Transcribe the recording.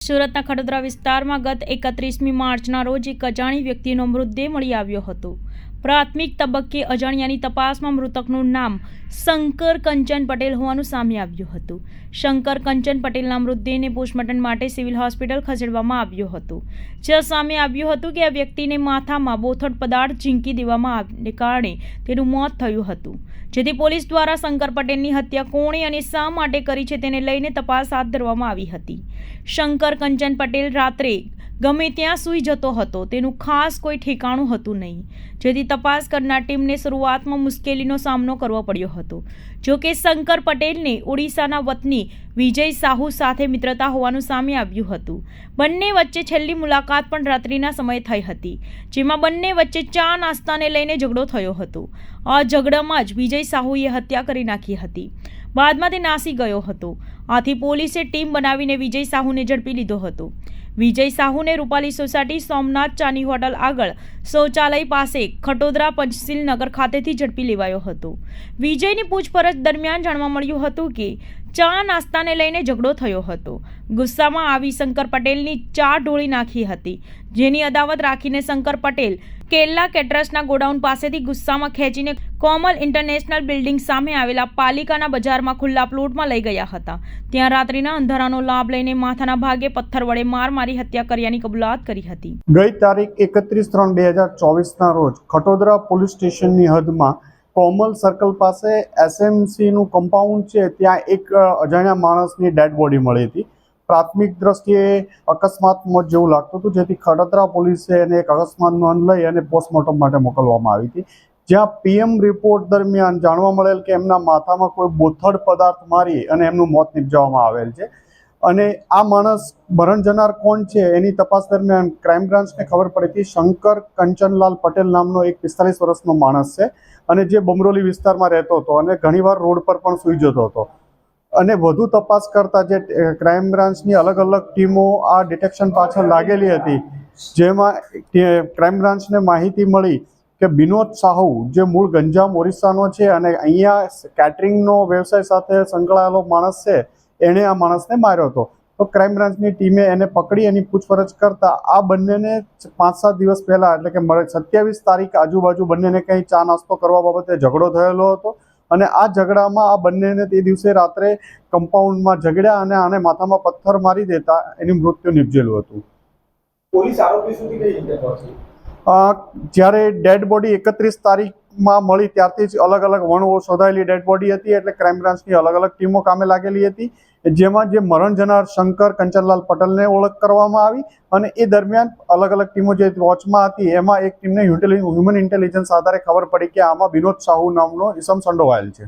સુરતના ખડોદરા વિસ્તારમાં ગત 31મી માર્ચના રોજ એક અજાણી વ્યક્તિનો મૃતદેહ મળી આવ્યો હતો। પ્રાથમિક તબક્કે અજાણ્યાની તપાસમાં મૃતકનું નામ શંકર કંચન પટેલ હોવાનું સામે આવ્યું હતું। શંકર કંચન પટેલના મૃતદેહને પોસ્ટમોર્ટમ માટે સિવિલ હોસ્પિટલ ખસેડવામાં આવ્યો હતો, જ્યાં સામે આવ્યું હતું કે આ વ્યક્તિને માથામાં બોથડ પદાર્થ ઝીંકી દેવાને કારણે તેનું મોત થયું હતું, જેથી પોલીસ દ્વારા શંકર પટેલની હત્યા કોણે અને શા માટે કરી છે તેને લઈને તપાસ હાથ ધરવામાં આવી હતી। શંકર કંચન પટેલ રાત્રે ગમે ત્યાં સૂઈ જતો હતો, તેનું ખાસ કોઈ ઠેકાણું હતું નહીં, જેથી તપાસ કરનાર ટીમને શરૂઆતમાં મુશ્કેલીનો સામનો કરવો પડ્યો હતો। જો કે શંકર પટેલને ઓડિશાના વતની વિજય સાહુ સાથે મિત્રતા હોવાનું સામે આવ્યું હતું। બંને વચ્ચે છેલ્લી મુલાકાત પણ રાત્રિના સમયે થઈ હતી, જેમાં બંને વચ્ચે ચા નાસ્તાને લઈને ઝઘડો થયો હતો। આ ઝઘડામાં જ વિજય સાહુએ હત્યા કરી નાખી હતી। બાદમાં તે નાસી ગયો હતો। આથી પોલીસે ટીમ બનાવીને વિજય સાહુને ઝડપી લીધો હતો। વિજય સાહુને રૂપાલી સોસાયટી સોમનાથ ચાની હોટલ આગળ શૌચાલય પાસે ખટોદરા પંચશીલ નગર ખાતેથી ઝડપી લેવાયો હતો। વિજયની પૂછપરછ દરમિયાન જાણવા મળ્યું હતું કે ચા નાસ્તાને લઈને ઝઘડો થયો હતો। ગુસ્સામાં આવી શંકર પટેલની ચા ઢોળી નાખી હતી, જેની અદાવત રાખીને શંકર પટેલ કેરલા કેટરસના ગોડાઉન પાસેથી ગુસ્સામાં ખેંચીને કોમલ ઇન્ટરનેશનલ બિલ્ડિંગ સામે આવેલા પાલિકાના બજારમાં ખુલ્લા પ્લોટમાં લઈ ગયા હતા। ત્યાં રાત્રિના અંધારાનો લાભ લઈને માથાના ભાગે પથ્થર વડે માર મારી હત્યા કર્યાની કબૂલાત કરી હતી। ગઈ તારીખ 31/3/2024ના રોજ ખટોદરા પોલીસ સ્ટેશનની હદમાં કોમલ સર્કલ પાસે એસએમસીનું કમ્પાઉન્ડ છે, ત્યાં એક અજાણ્યા માણસની ડેડ બોડી મળી હતી। પ્રાથમિક દ્રષ્ટિએ અકસ્માત મોત જેવું લાગતું હતું, જેથી ખડોદરા પોલીસે એને એક અકસ્માત નોંધ લઈ અને પોસ્ટમોર્ટમ માટે મોકલવામાં આવી હતી, જ્યાં પીએમ રિપોર્ટ દરમિયાન જાણવા મળેલ કે એમના માથામાં કોઈ બોથડ પદાર્થ મારી અને એમનું મોત નિપજાવવામાં આવેલ છે। અને આ માણસ મરણ જનાર કોણ છે એની તપાસ દરમિયાન ક્રાઇમ બ્રાન્ચને ખબર પડી હતી શંકર કંચનલાલ પટેલ નામનો એક 45 વર્ષનો માણસ છે, અને જે બમરોલી વિસ્તારમાં રહેતો હતો અને ઘણીવાર રોડ પર પણ સૂઈ જતો હતો। અને વધુ તપાસ કરતા જે ક્રાઇમ બ્રાન્ચની અલગ અલગ ટીમો આ ડિટેક્શન પાછળ લાગેલી હતી, જેમાં ક્રાઇમ બ્રાન્ચને માહિતી મળી કે વિનોદ સાહુ જે મૂળ ગંજામ ઓરિસ્સાનો છે અને અહીંયા કેટરિંગનો વ્યવસાય સાથે સંકળાયેલો માણસ છે, એણે આ માણસને માર્યો હતો। તો ક્રાઇમ બ્રાન્ચની ટીમે એને પકડી એની પૂછપરછ કરતા આ બંનેને 5-7 દિવસ પહેલા એટલે કે 27 તારીખ આજુબાજુ બંનેને કંઈ ચા નાસ્તો કરવા બાબતે ઝઘડો થયેલો હતો, અને આ ઝઘડામાં આ બંનેને તે દિવસે રાત્રે કમ્પાઉન્ડમાં ઝઘડ્યા અને આને માથામાં પથ્થર મારી દેતા એનું મૃત્યુ નિપજેલું હતું। પોલીસ આરોપી સુધી કઈ રીતે પહોંચી? જ્યારે ડેડ બોડી 31 તારીખમાં મળી ત્યારથી જ અલગ અલગ વણો શોધાયેલી ડેડ બોડી હતી, એટલે ક્રાઇમ બ્રાન્ચની અલગ અલગ ટીમો કામે લાગેલી હતી, જેમાં જે મરણ જનાર શંકર કંચનલાલ પટેલને ઓળખ કરવામાં આવી, અને એ દરમિયાન અલગ અલગ ટીમો જે વોચમાં હતી એમાં એક ટીમને હ્યુમન ઇન્ટેલિજન્સ આધારે ખબર પડી કે આમાં વિનોદ સાહુ નામનો ઇસમ સંડોવાયેલ છે।